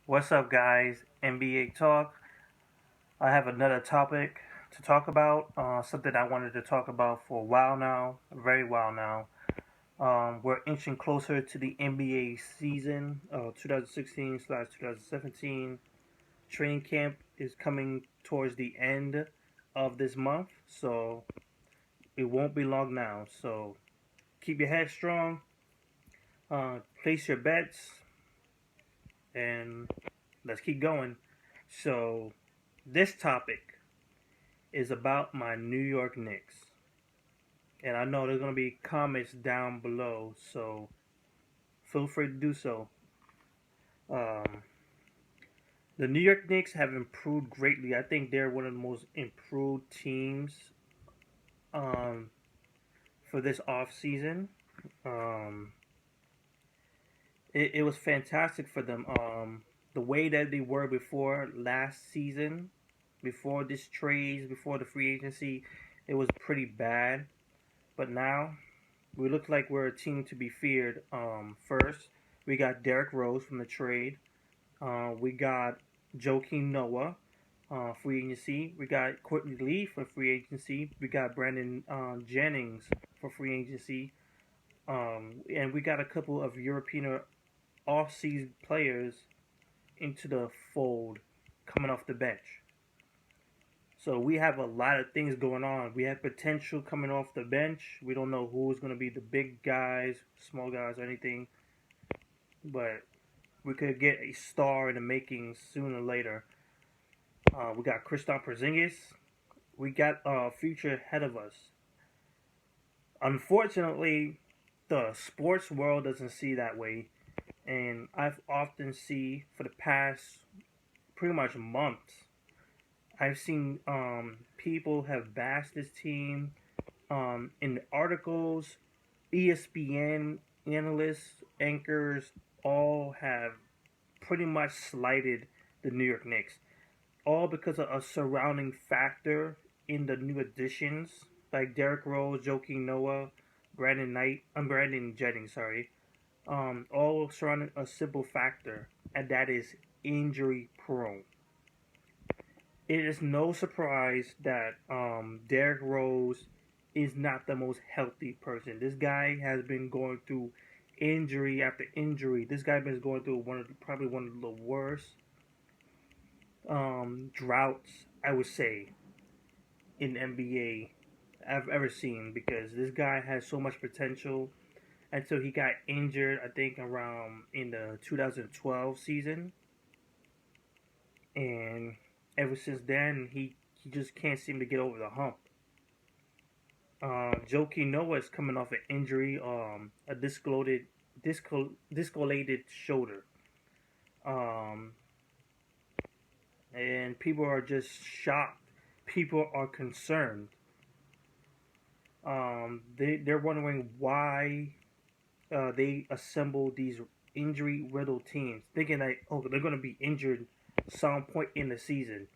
What's up, guys? NBA Talk. I have another topic to talk about. Something I wanted to talk about for a while now, a very while now. We're inching closer to the NBA season, 2016/2017. Training camp is coming towards the end of this month, so it won't be long now. So keep your head strong, place your bets, and let's keep going. So this topic is about my New York Knicks. And I know there's going to be comments down below, so feel free to do so. Um, the New York Knicks have improved greatly. I think they're one of the most improved teams um, for this off season. Um, it was fantastic for them. The way that they were before last season, before this trades, before the free agency, it was pretty bad. But now we look like we're a team to be feared. First, we got Derrick Rose from the trade. We got Joakim Noah, free agency. We got Courtney Lee for free agency. We got Brandon Jennings for free agency. And we got a couple of European off-season players into the fold coming off the bench. So we have a lot of things going on. We have potential coming off the bench. We don't know who's going to be the big guys, small guys, or anything. But we could get a star in the making sooner or later. We got Kristaps Porzingis. We got a future ahead of us. Unfortunately, the sports world doesn't see that way, and I've often see for the past pretty much months, I've seen people have bashed this team in articles. ESPN analysts, anchors, all have pretty much slighted the New York Knicks, all because of a surrounding factor in the new additions like Derrick Rose, Joakim Noah, Brandon Jennings, sorry, all surrounding a simple factor, and that is injury prone. It is no surprise that Derrick Rose is not the most healthy person. This guy has been going through injury after injury. This guy has been going through probably one of the worst droughts, I would say, in NBA I've ever seen, because this guy has so much potential until he got injured, I think around in the 2012 season. And ever since then, he just can't seem to get over the hump. Joakim Noah is coming off an injury, a discolated shoulder. Um, and people are just shocked. People are concerned. They're wondering why they assemble these injury riddled teams, thinking that they're going to be injured some point in the season.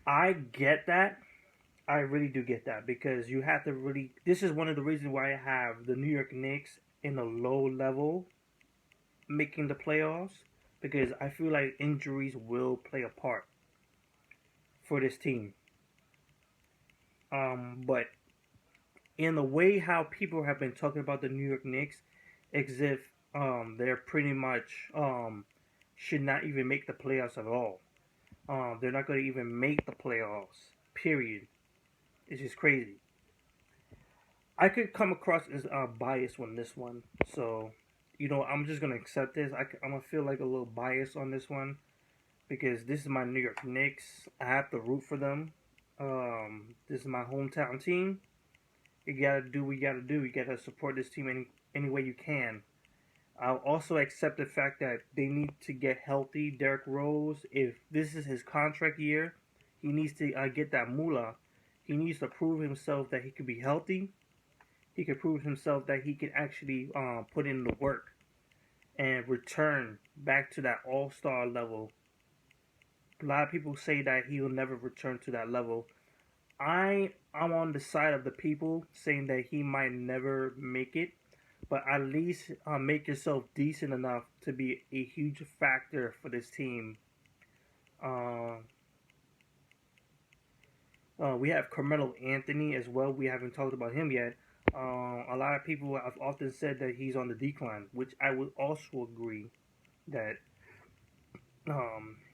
I get that. I really do get that, because you have to really. This is one of the reasons why I have the New York Knicks in a low level making the playoffs, because I feel like injuries will play a part for this team. But in the way how people have been talking about the New York Knicks, as if they're pretty much should not even make the playoffs at all. They're not going to even make the playoffs. Period. It's just crazy. I could come across as biased on this one, so I'm just gonna accept this. I'm gonna feel like a little biased on this one, because this is my New York Knicks. I have to root for them. This is my hometown team. You gotta do what you gotta do. You gotta support this team any way you can. I'll also accept the fact that they need to get healthy. Derrick Rose, if this is his contract year, he needs to get that moolah. He needs to prove himself that he could be healthy. He could prove himself that he could actually put in the work and return back to that all-star level. A lot of people say that he will never return to that level. I'm on the side of the people saying that he might never make it, but at least make yourself decent enough to be a huge factor for this team. Uh, we have Carmelo Anthony as well. We haven't talked about him yet. A lot of people have often said that he's on the decline, which I would also agree that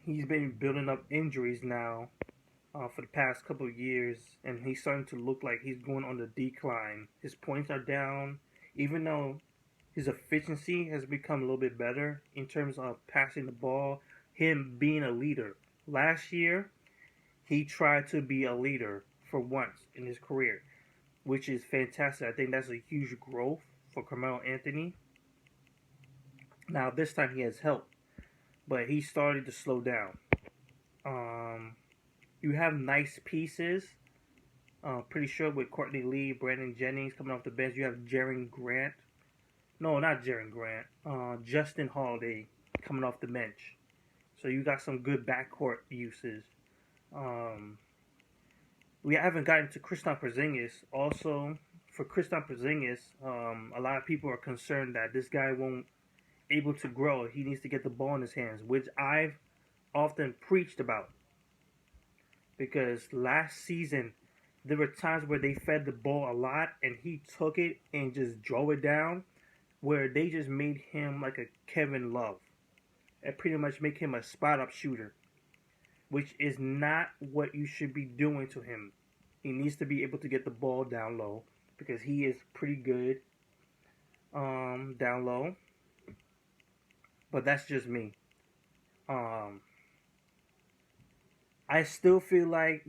he's been building up injuries now for the past couple of years, and he's starting to look like he's going on the decline. His points are down, even though his efficiency has become a little bit better in terms of passing the ball, him being a leader. Last year, he tried to be a leader for once in his career, which is fantastic. I think that's a huge growth for Carmelo Anthony. Now, this time he has help, but he started to slow down. Um, you have nice pieces. Pretty sure with Courtney Lee, Brandon Jennings coming off the bench, you have Jaren Grant. No, not Jaren Grant. Justin Holiday coming off the bench. So you got some good backcourt uses. Um, we haven't gotten to Kristaps Porzingis. Also, for Kristaps Porzingis, a lot of people are concerned that this guy won't able to grow. He needs to get the ball in his hands, which I've often preached about. Because last season, there were times where they fed the ball a lot and he took it and just drove it down, where they just made him like a Kevin Love and pretty much make him a spot up shooter, which is not what you should be doing to him. He needs to be able to get the ball down low because he is pretty good down low. But that's just me. Um, I still feel like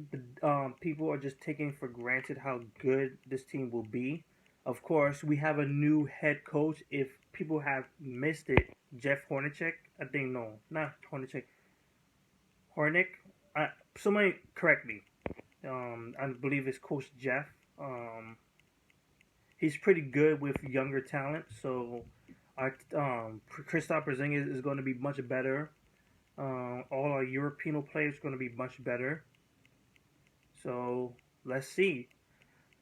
people are just taking for granted how good this team will be. Of course, we have a new head coach. If people have missed it, Jeff Hornacek. I think no, not Hornacek. Hornick. Somebody correct me. I believe it's Coach Jeff. He's pretty good with younger talent. So, Kristaps Porzingis is going to be much better. All our European players are going to be much better. So let's see.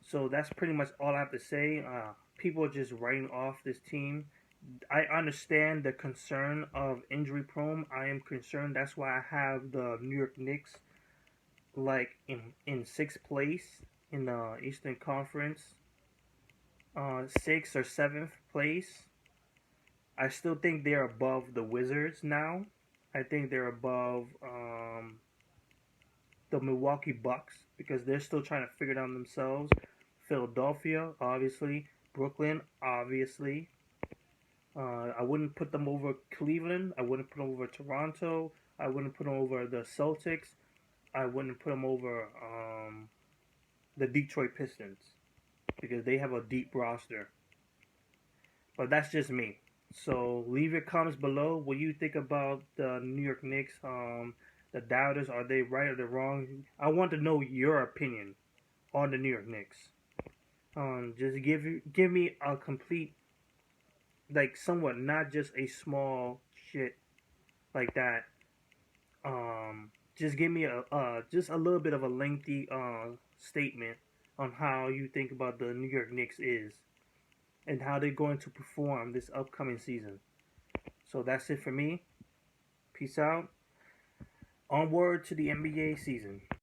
So that's pretty much all I have to say. People are just writing off this team. I understand the concern of injury prone. I am concerned. That's why I have the New York Knicks like in sixth place in the Eastern Conference, sixth or seventh place. I still think they're above the Wizards now. I think they're above the Milwaukee Bucks because they're still trying to figure it out themselves. Philadelphia, obviously. Brooklyn, obviously. I wouldn't put them over Cleveland. I wouldn't put them over Toronto. I wouldn't put them over the Celtics. I wouldn't put them over the Detroit Pistons because they have a deep roster. But that's just me. So leave your comments below. What do you think about the New York Knicks? The doubters, are they right or they wrong? I want to know your opinion on the New York Knicks. Just give me a complete, like somewhat, not just a small shit like that. Just give me a just a little bit of a lengthy statement on how you think about the New York Knicks is and how they're going to perform this upcoming season. So that's it for me. Peace out. Onward to the NBA season.